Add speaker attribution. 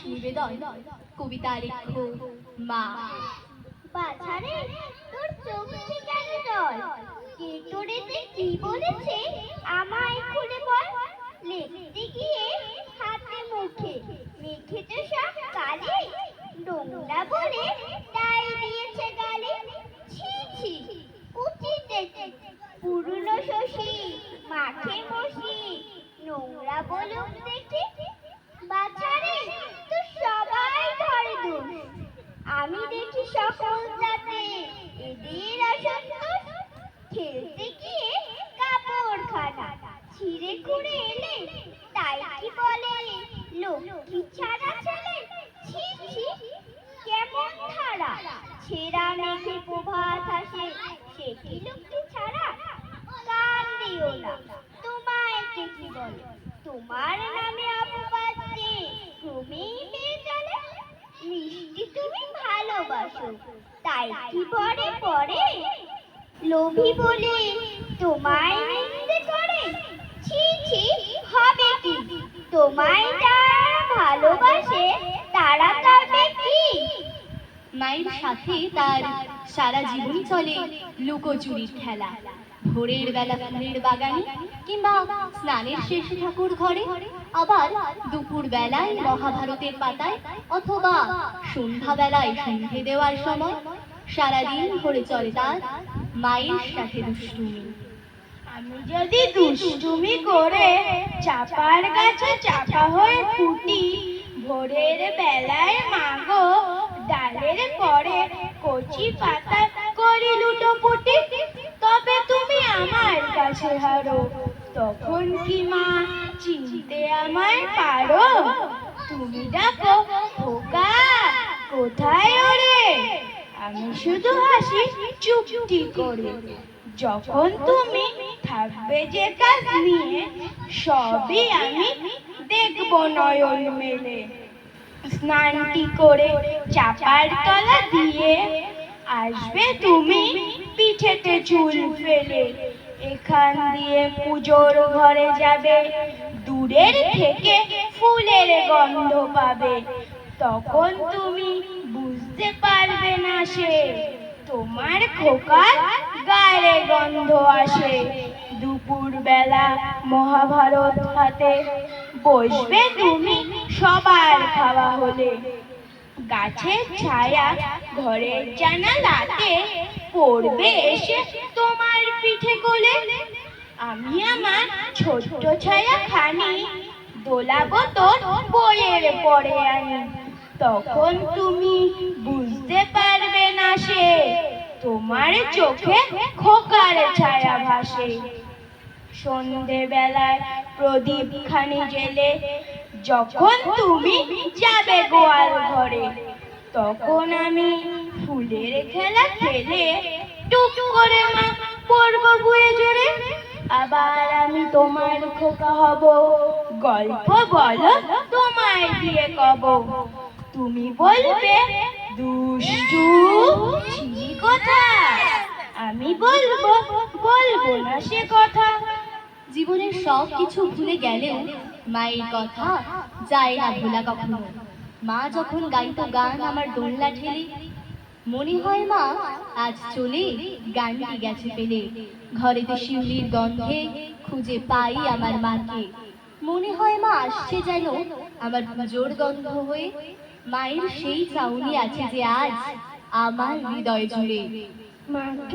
Speaker 1: নিবেদন কবিতা লেখক মা।
Speaker 2: বাছারে, তোর চোখ কেন জল? কে তোরে যে কি বলেছে আমায় খুলে বল। লিখতে গিয়ে হাতে মুখে মেখেছে সব কালি, নোংরা বলে তাই দিয়েছে গালি। ছি ছি, উচিতে পুরনো শশী মাখে মশি, নোংরা বলুক দেখি। বাছারে, তো সবাই ধরে দোষ, আমি দেখি সকল জাতে এদের অসন্তোষ। খেলতে গিয়ে কাপড়খানা ছিঁড়ে খুঁড়ে এলে তাই কি বলে লক্ষ্মী ছাড়া ছেলে। ছি ছি, কেমন ধারা, ছেঁড়া মেঘে প্রভাত আসে, সে কি লক্ষ্মী ছাড়া? কান দিও না, তোমায় কে কি বলে, তোমার নামে অপবাদে ক্রমেই পেয়ে চলে। মিষ্টি তুমি ভালোবাসো, তাই কি পরে পরে লোভী বলে তোমায় নিন্দে করে। ছি ছি, হবে কি, তোমায় যারা ভালোবাসে তারা তবে কি?
Speaker 1: মায়ের সাথে তার সারা জীবনই চলে লুকোচুরির খেলা। ভোরের বেলা ফুলের বাগানে কিংবা স্নানের শেষে ঠাকুর ঘরে, আবার দুপুর বেলায় মহাভারতের পাতায়, অথবা সন্ধ্যা বেলায় সন্ধে দেওয়ার সময় সারাদিন ধরে চলে তার মায়ের সাথে দুষ্টুমি।
Speaker 3: আমি যদি দুষ্টুমি করে চাপার গাছে চাপা হয়ে ফুটি, ভোরের বেলায় মাগো ডালের পরে কচি পাতা করি লুটোপুটি, তবে তুমি আমার কাছে হারো, তখন কি মা চিনতে আমায় পারো? তুমি ডাকো খোকা, কোথায় ওরে? আমি শুধু হাসি চুপটি করে। যখন তুমি থাকবে যে কাজ নিয়ে, সবই আমি দেখব নয়ন মেলে। স্নানটি করে চাপার তলা দিয়ে আসবে তুমি পিঠেতে চুল ফেলে। এখান দিয়ে পুজোর ঘরে যাবে, দূরের থেকে ফুলের গন্ধ পাবে, তখন তুমি বুঝতে পারবে না সে তোমার খোকার গায়ে গন্ধ আসে। দুপুর বেলা মহাভারত হাতে বসবে তুমি সবার খাওয়া হলে, গাছের ছায়া ঘরের জানালাতে পড়বে এসে তোমার পিঠে কোলে। আমি আমার ছোট্ট ছায়া খানি দোলাবো তোর বইয়ের পরে আনি, তখন তুমি বুঝতে পারবে না সে তোমার চোখে খোকার ছায়া ভাসে। সন্ধে বেলায় প্রদীপ খানি জেলে যখন তুমি যাবে গোয়াল ঘরে, তখন আমি ফুলের খেলা খেলে টুক করে মা পড়বো বুয়ে জোরে। আবার আমি তোমার খোকা হব, গল্প বলো তোমায় দিয়ে কব, তুমি বলবে দুষ্টু ছিলি কোথায়, আমি বলবো বলবো না সে কথা।
Speaker 1: জীবনের সব কিছু ভুলে গেলেও মায়ের কথা যায় না ভোলা কখনো। মা যখন গাইতো গান আমার দোলনা ঠেলে, মনে হয় মা আজ চলে গানটি গেছে ফেলে। ঘরেতে শিউলির গন্ধে খুঁজে পাই আমার মাকে, মনে হয় মা আসছে যেন আমার পুজোর গন্ধ হয়ে। মায়ের সেই চাউনি আছে যে আজ আমার হৃদয় জুড়ে।
Speaker 3: মাকে